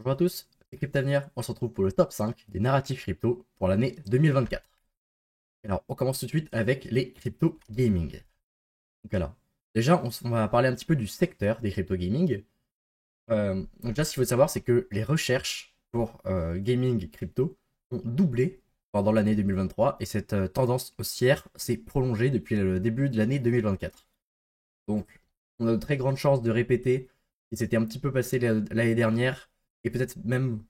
Bonjour à tous, c'est Cryptavenir, on se retrouve pour le top 5 des narratifs crypto pour l'année 2024. Alors, on commence tout de suite avec les crypto gaming. Donc alors, déjà, on va parler un petit peu du secteur des crypto gaming. Donc déjà, ce qu'il faut savoir, c'est que les recherches pour gaming crypto ont doublé pendant l'année 2023 et cette tendance haussière s'est prolongée depuis le début de l'année 2024. Donc, on a de très grandes chances de répéter ce qui s'était un petit peu passé l'année dernière et peut-être même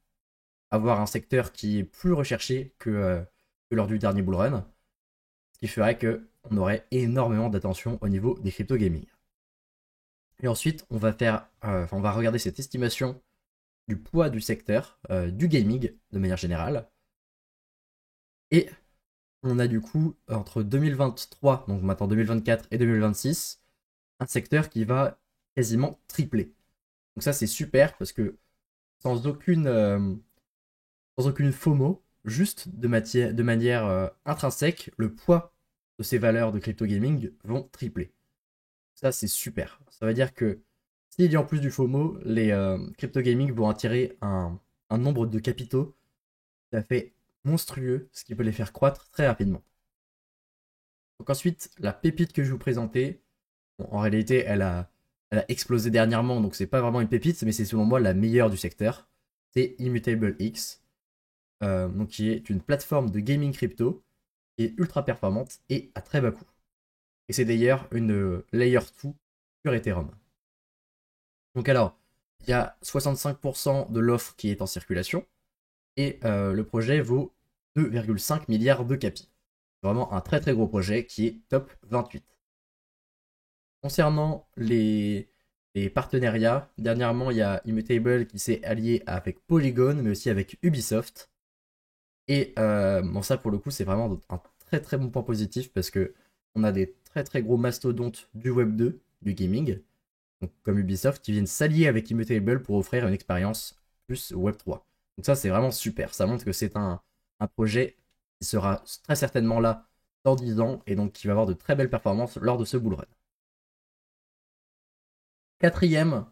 avoir un secteur qui est plus recherché que lors du dernier bull run, ce qui ferait qu'on aurait énormément d'attention au niveau des crypto gaming. Et ensuite, on va regarder cette estimation du poids du secteur du gaming de manière générale. Et on a du coup entre 2023, donc maintenant 2024 et 2026, un secteur qui va quasiment tripler. Donc ça c'est super parce que sans aucune, euh, sans aucune FOMO, juste de manière intrinsèque, le poids de ces valeurs de crypto gaming vont tripler. Ça, c'est super. Ça veut dire que s'il y a en plus du FOMO, les crypto gaming vont attirer un nombre de capitaux tout à fait monstrueux, ce qui peut les faire croître très rapidement. Donc ensuite, la pépite que je vous présentais, bon, en réalité, elle a explosé dernièrement, donc c'est pas vraiment une pépite, mais c'est selon moi la meilleure du secteur. C'est Immutable X, donc qui est une plateforme de gaming crypto qui est ultra performante et à très bas coût. Et c'est d'ailleurs une layer 2 sur Ethereum. Donc alors, il y a 65% de l'offre qui est en circulation et le projet vaut 2,5 milliards de capi. Vraiment un très très gros projet qui est top 28. Concernant les partenariats, dernièrement il y a Immutable qui s'est allié avec Polygon mais aussi avec Ubisoft. Et bon, ça pour le coup, c'est vraiment un très très bon point positif parce que on a des très très gros mastodontes du Web 2, du gaming, donc comme Ubisoft, qui viennent s'allier avec Immutable pour offrir une expérience plus Web 3. Donc ça, c'est vraiment super. Ça montre que c'est un projet qui sera très certainement là dans 10 ans et donc qui va avoir de très belles performances lors de ce bull run. Quatrième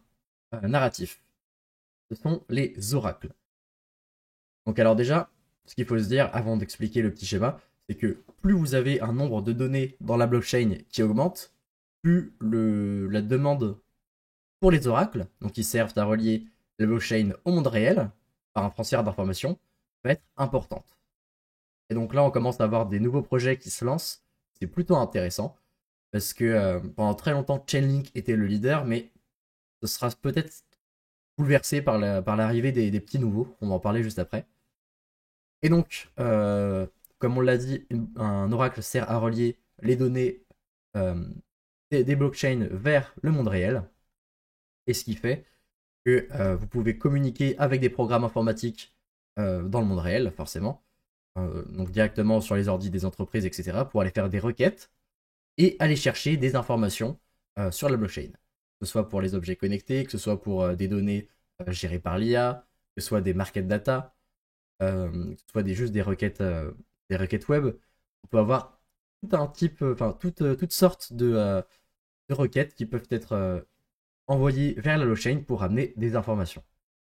narratif, ce sont les oracles. Donc alors déjà, ce qu'il faut se dire avant d'expliquer le petit schéma, c'est que plus vous avez un nombre de données dans la blockchain qui augmente, plus la demande pour les oracles, donc qui servent à relier la blockchain au monde réel par un transfert d'informations, va être importante. Et donc là, on commence à avoir des nouveaux projets qui se lancent. C'est plutôt intéressant parce que pendant très longtemps, Chainlink était le leader, mais ce sera peut-être bouleversé par l'arrivée des petits nouveaux. On va en parler juste après. Et donc, comme on l'a dit, un oracle sert à relier les données euh, des blockchains vers le monde réel. Et ce qui fait que vous pouvez communiquer avec des programmes informatiques dans le monde réel, forcément. Donc directement sur les ordis des entreprises, etc. pour aller faire des requêtes et aller chercher des informations sur la blockchain. Que ce soit pour les objets connectés, que ce soit pour des données gérées par l'IA, que ce soit des market data, que ce soit juste des requêtes web, on peut avoir tout un type, enfin toutes sortes de requêtes qui peuvent être envoyées vers la blockchain pour amener des informations.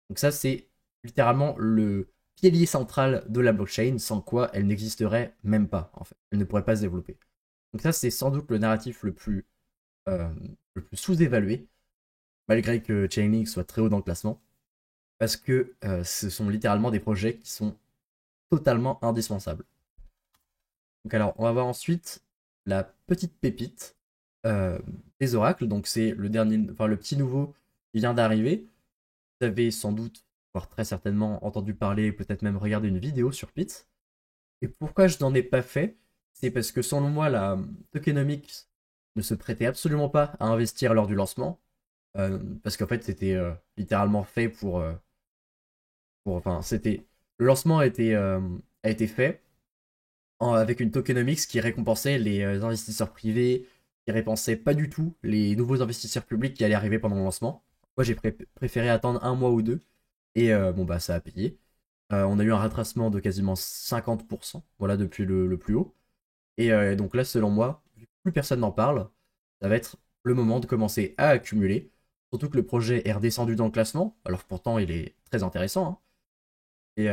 Donc ça, c'est littéralement le pilier central de la blockchain, sans quoi elle n'existerait même pas, en fait. Elle ne pourrait pas se développer. Donc ça, c'est sans doute le narratif euh, le plus sous-évalué, malgré que Chainlink soit très haut dans le classement, parce que ce sont littéralement des projets qui sont totalement indispensables. Donc alors, on va voir ensuite la petite pépite euh, des oracles. Donc c'est le dernier, enfin le petit nouveau qui vient d'arriver. Vous avez sans doute, voire très certainement entendu parler, peut-être même regardé une vidéo sur Pit. Et pourquoi je n'en ai pas fait? C'est parce que selon moi, la tokenomics ne se prêtait absolument pas à investir lors du lancement. Parce qu'en fait, c'était littéralement fait enfin, c'était le lancement a été fait avec une tokenomics qui récompensait les investisseurs privés, qui récompensait pas du tout les nouveaux investisseurs publics qui allaient arriver pendant le lancement. Moi, j'ai préféré attendre un mois ou deux, et bon, bah, ça a payé. On a eu un retracement de quasiment 50%, voilà, depuis le plus haut. Et donc là, selon moi, vu que plus personne n'en parle, ça va être le moment de commencer à accumuler Surtout que le projet est redescendu dans le classement, alors pourtant il est très intéressant, hein. Et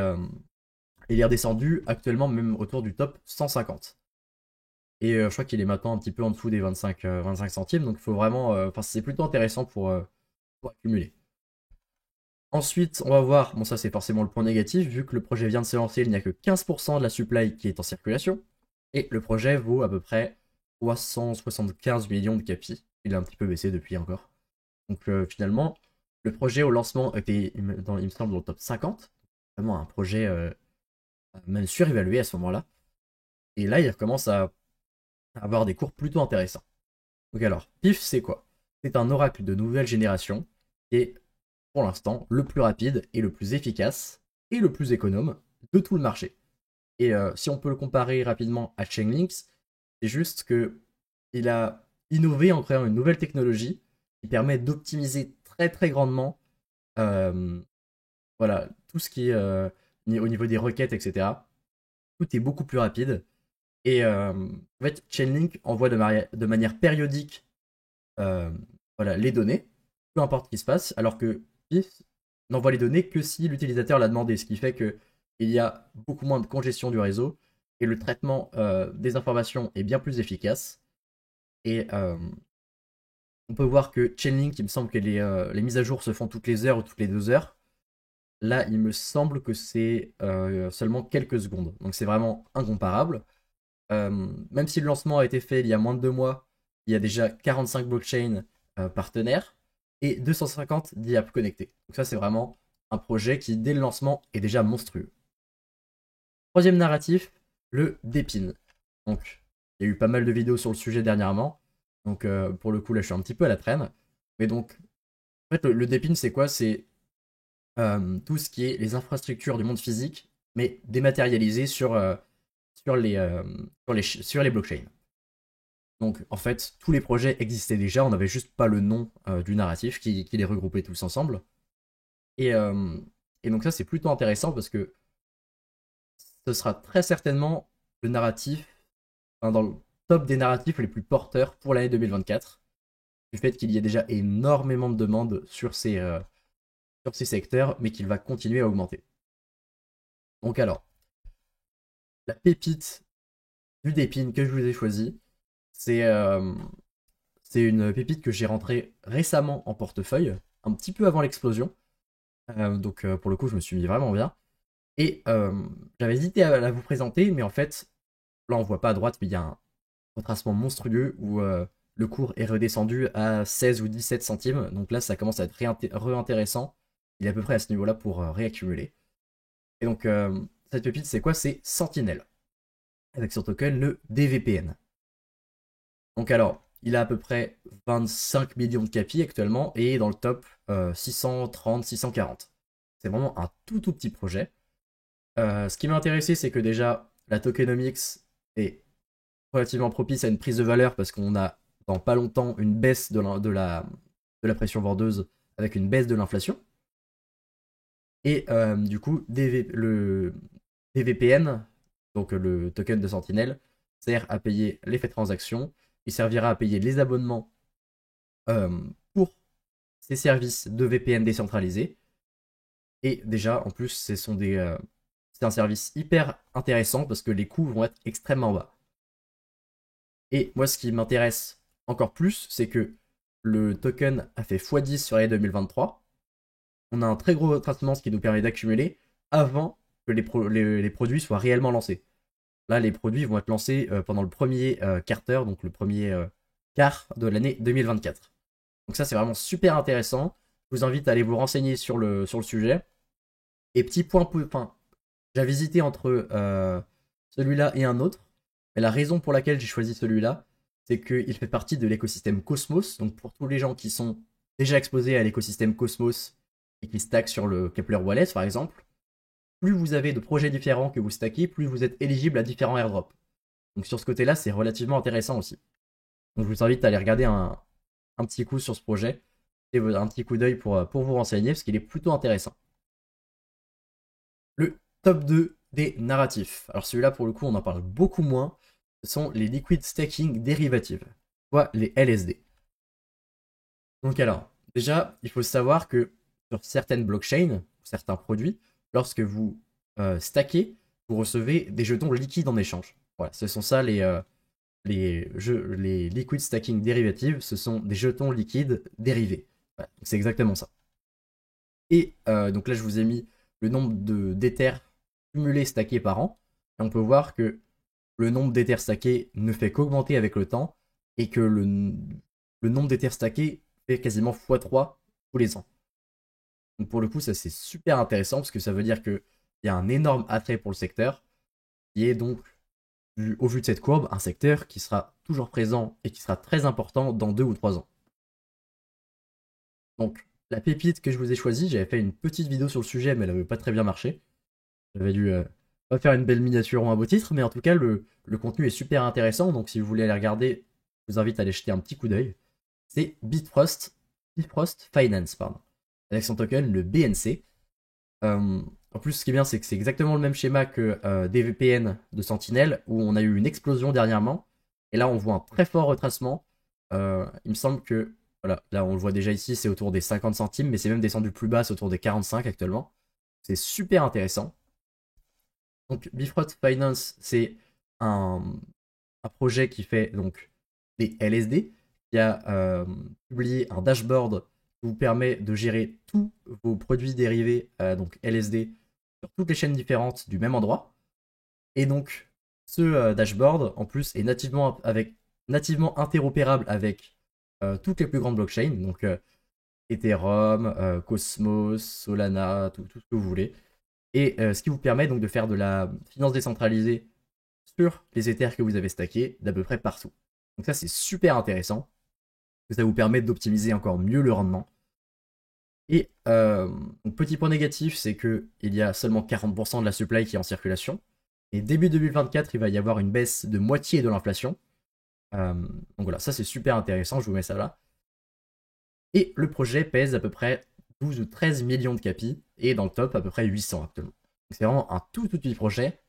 il est redescendu actuellement même autour du top 150. Et je crois qu'il est maintenant un petit peu en dessous des 25 centimes, donc il faut vraiment. Enfin, c'est plutôt intéressant pour accumuler. Ensuite, on va voir, bon ça c'est forcément le point négatif, vu que le projet vient de se lancer, il n'y a que 15% de la supply qui est en circulation, et le projet vaut à peu près 375 millions de capi. Il a un petit peu baissé depuis encore. Donc finalement, le projet au lancement était, il me semble, dans le top 50. Vraiment un projet même surévalué à ce moment-là. Et là, il recommence à avoir des cours plutôt intéressants. Donc alors, PIF, c'est quoi? C'est un oracle de nouvelle génération qui est, pour l'instant, le plus rapide et le plus efficace et le plus économe de tout le marché. Et si on peut le comparer rapidement à Chainlinks, c'est juste que il a innové en créant une nouvelle technologie qui permet d'optimiser très très grandement voilà, tout ce qui est au niveau des requêtes, etc. Tout est beaucoup plus rapide. Et en fait, Chainlink envoie de manière périodique euh, voilà, les données, peu importe ce qui se passe, alors que PIF n'envoie les données que si l'utilisateur l'a demandé, ce qui fait que il y a beaucoup moins de congestion du réseau et le traitement des informations est bien plus efficace. Et on peut voir que Chainlink, il me semble que les mises à jour se font toutes les heures ou toutes les 2 heures. Là, il me semble que c'est seulement quelques secondes. Donc c'est vraiment incomparable. Même si le lancement a été fait il y a moins de 2 mois, il y a déjà 45 blockchains partenaires et 250 d'IAP connectés. Donc ça, c'est vraiment un projet qui, dès le lancement, est déjà monstrueux. Troisième narratif, le Dépine. Donc, il y a eu pas mal de vidéos sur le sujet dernièrement. Donc, pour le coup, là, je suis un petit peu à la traîne. Mais donc, en fait, le Dépine, c'est quoi? C'est tout ce qui est les infrastructures du monde physique, mais dématérialisées sur les blockchains. Donc en fait, tous les projets existaient déjà, on n'avait juste pas le nom du narratif qui les regroupait tous ensemble. Et, euh, et donc ça c'est plutôt intéressant parce que ce sera très certainement le narratif, enfin, dans le top des narratifs les plus porteurs pour l'année 2024, du fait qu'il y ait déjà énormément de demandes sur ces secteurs, mais qu'il va continuer à augmenter. Donc alors, la pépite du Dépine que je vous ai choisi, c'est c'est une pépite que j'ai rentrée récemment en portefeuille, un petit peu avant l'explosion. Donc pour le coup, je me suis mis vraiment bien. Et j'avais hésité à la vous présenter, mais en fait, là on voit pas à droite, mais il y a un retracement monstrueux où le cours est redescendu à 16 ou 17 centimes. Donc là, ça commence à être réintéressant. Il est à peu près à ce niveau-là pour réaccumuler. Et donc, cette pépite, c'est quoi? C'est Sentinel, avec son token le DVPN. Donc alors, il a à peu près 25 millions de capi actuellement et dans le top 630, 640. C'est vraiment un tout petit projet. Ce qui m'a intéressé, c'est que déjà, la tokenomics est relativement propice à une prise de valeur parce qu'on a dans pas longtemps une baisse de la pression vendeuse avec une baisse de l'inflation. Et du coup, le DVPN, donc le token de Sentinel, sert à payer les frais de transaction. Il servira à payer les abonnements euh, pour ces services de VPN décentralisés. Et déjà, en plus, c'est un service hyper intéressant parce que les coûts vont être extrêmement bas. Et moi, ce qui m'intéresse encore plus, c'est que le token a fait x10 sur l'année 2023. On a un très gros retracement, ce qui nous permet d'accumuler avant que les produits soient réellement lancés. Là, les produits vont être lancés pendant le premier quarter, donc le premier quart de l'année 2024. Donc ça, c'est vraiment super intéressant. Je vous invite à aller vous renseigner sur le sujet. Et petit point, enfin, j'ai hésité entre celui-là et un autre. Mais la raison pour laquelle j'ai choisi celui-là, c'est qu'il fait partie de l'écosystème Cosmos. Donc pour tous les gens qui sont déjà exposés à l'écosystème Cosmos et qui stackent sur le Kepler Wallet, par exemple, plus vous avez de projets différents que vous stackez, plus vous êtes éligible à différents airdrops. Donc sur ce côté-là, c'est relativement intéressant aussi. Donc je vous invite à aller regarder un petit coup sur ce projet et un petit coup d'œil pour vous renseigner parce qu'il est plutôt intéressant. Le top 2 des narratifs. Alors celui-là, pour le coup, on en parle beaucoup moins. Ce sont les liquid staking derivatives, soit les LSD. Donc alors, Déjà, il faut savoir que sur certaines blockchains, certains produits, lorsque vous stackez, vous recevez des jetons liquides en échange. Voilà, ce sont ça les liquid stacking derivatives, ce sont des jetons liquides dérivés. Voilà, c'est exactement ça. Et donc là, je vous ai mis le nombre d'éthers cumulés stackés par an. Et on peut voir que le nombre d'éthers stackés ne fait qu'augmenter avec le temps et que le nombre d'éthers stackés fait quasiment x3 tous les ans. Donc pour le coup, ça c'est super intéressant parce que ça veut dire qu'il y a un énorme attrait pour le secteur qui est donc, au vu de cette courbe, un secteur qui sera toujours présent et qui sera très important dans 2 ou 3 ans. Donc la pépite que je vous ai choisie, j'avais fait une petite vidéo sur le sujet mais elle n'avait pas très bien marché. J'avais dû pas faire une belle miniature ou un beau titre, mais en tout cas le contenu est super intéressant, donc si vous voulez aller regarder, je vous invite à aller jeter un petit coup d'œil. C'est Bifrost Finance, pardon, avec son token, le BNC. En plus, ce qui est bien, c'est que c'est exactement le même schéma que des VPN de Sentinel, où on a eu une explosion dernièrement, et là on voit un très fort retracement. Il me semble que, voilà, là on le voit déjà ici, c'est autour des 50 centimes, mais c'est même descendu plus bas, c'est autour des 45 actuellement. C'est super intéressant. Donc Bifrost Finance, c'est un, un projet qui fait donc des LSD, qui a publié un dashboard qui vous permet de gérer tous vos produits dérivés, donc LSD, sur toutes les chaînes différentes du même endroit. Et donc ce dashboard, en plus, est nativement interopérable avec toutes les plus grandes blockchains, donc Ethereum, Cosmos, Solana, tout ce que vous voulez. Et ce qui vous permet donc de faire de la finance décentralisée sur les Ethers que vous avez stackés d'à peu près partout. Donc ça c'est super intéressant, ça vous permet d'optimiser encore mieux le rendement. Et donc, petit point négatif, c'est qu'il y a seulement 40% de la supply qui est en circulation. Et début 2024, il va y avoir une baisse de moitié de l'inflation. Donc voilà, ça c'est super intéressant, je vous mets ça là. Et le projet pèse à peu près 12 ou 13 millions de capis, et dans le top à peu près 800 actuellement. Donc c'est vraiment un tout petit projet,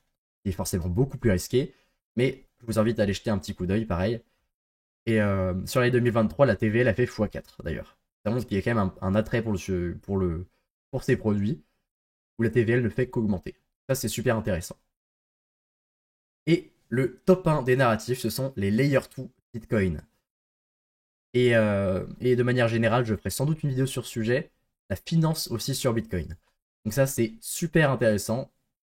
qui est forcément beaucoup plus risqué, mais je vous invite à aller jeter un petit coup d'œil, pareil. Et sur l'année 2023, la TVL a fait x4 d'ailleurs. Ça montre qu'il y a quand même un attrait pour ces produits, où la TVL ne fait qu'augmenter. Ça c'est super intéressant. Et le top 1 des narratifs, ce sont les Layer 2 Bitcoin. Et de manière générale, je ferai sans doute une vidéo sur ce sujet, la finance aussi sur Bitcoin. Donc ça, c'est super intéressant.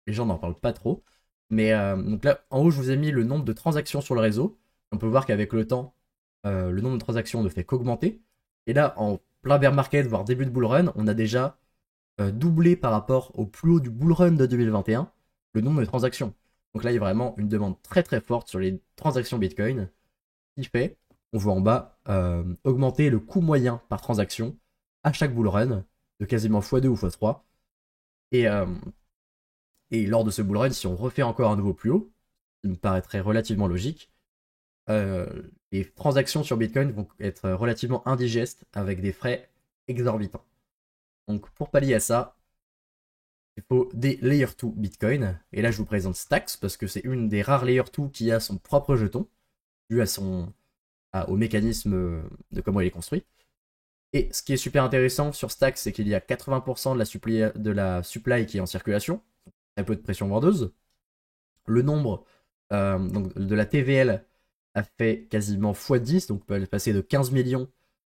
Les gens n'en parlent pas trop. Mais donc là, en haut, je vous ai mis le nombre de transactions sur le réseau. On peut voir qu'avec le temps, le nombre de transactions ne fait qu'augmenter. Et là, en plein bear market, voire début de bull run, on a déjà doublé par rapport au plus haut du bull run de 2021 le nombre de transactions. Donc là, il y a vraiment une demande très très forte sur les transactions Bitcoin qui fait, on voit en bas, augmenter le coût moyen par transaction à chaque bull run de quasiment x2 ou x3. Et, et lors de ce bull run, si on refait encore un nouveau plus haut, ce qui me paraîtrait relativement logique, les transactions sur Bitcoin vont être relativement indigestes avec des frais exorbitants. Donc pour pallier à ça, il faut des Layer 2 Bitcoin. Et là, je vous présente Stacks parce que c'est une des rares Layer 2 qui a son propre jeton, dû au mécanisme de comment il est construit. Et ce qui est super intéressant sur Stacks, c'est qu'il y a 80% de la supply qui est en circulation, très peu de pression vendeuse. Le nombre donc de la TVL a fait quasiment x10, donc peut passer de 15 millions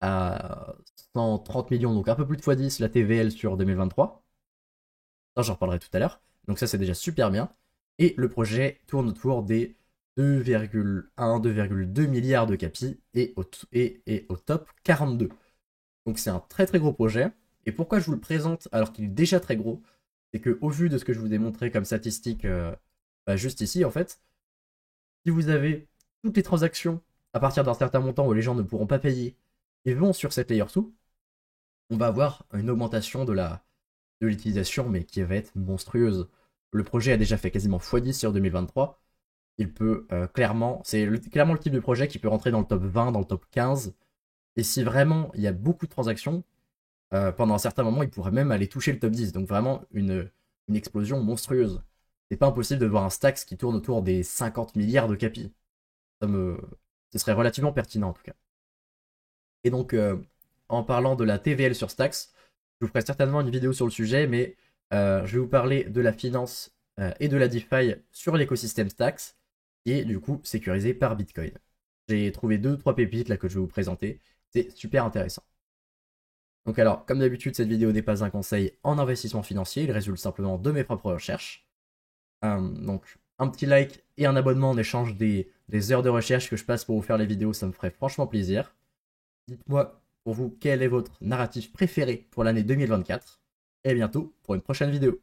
à 130 millions, donc un peu plus de x10 la TVL sur 2023. Ça, j'en reparlerai tout à l'heure. Donc ça, c'est déjà super bien. Et le projet tourne autour des 2,1-2,2 milliards de capis et au top 42. Donc c'est un très très gros projet. Et pourquoi je vous le présente alors qu'il est déjà très gros, c'est qu'au vu de ce que je vous ai montré comme statistique juste ici en fait, si vous avez toutes les transactions à partir d'un certain montant où les gens ne pourront pas payer et vont sur cette layer 2, on va avoir une augmentation de l'utilisation mais qui va être monstrueuse. Le projet a déjà fait quasiment x10 sur 2023. Il peut clairement, clairement le type de projet qui peut rentrer dans le top 20, dans le top 15. Et si vraiment il y a beaucoup de transactions, pendant un certain moment, il pourrait même aller toucher le top 10. Donc vraiment une explosion monstrueuse. C'est pas impossible de voir un Stacks qui tourne autour des 50 milliards de capis. Ce serait relativement pertinent en tout cas. Et donc, en parlant de la TVL sur Stacks. Je vous ferai certainement une vidéo sur le sujet, mais je vais vous parler de la finance et de la DeFi sur l'écosystème Stacks, qui est du coup sécurisé par Bitcoin. J'ai trouvé 2-3 pépites là que je vais vous présenter. C'est super intéressant. Donc alors, comme d'habitude, cette vidéo n'est pas un conseil en investissement financier, il résulte simplement de mes propres recherches. Donc, un petit like et un abonnement en échange des heures de recherche que je passe pour vous faire les vidéos, ça me ferait franchement plaisir. Dites-moi pour vous quel est votre narratif préféré pour l'année 2024. Et à bientôt pour une prochaine vidéo.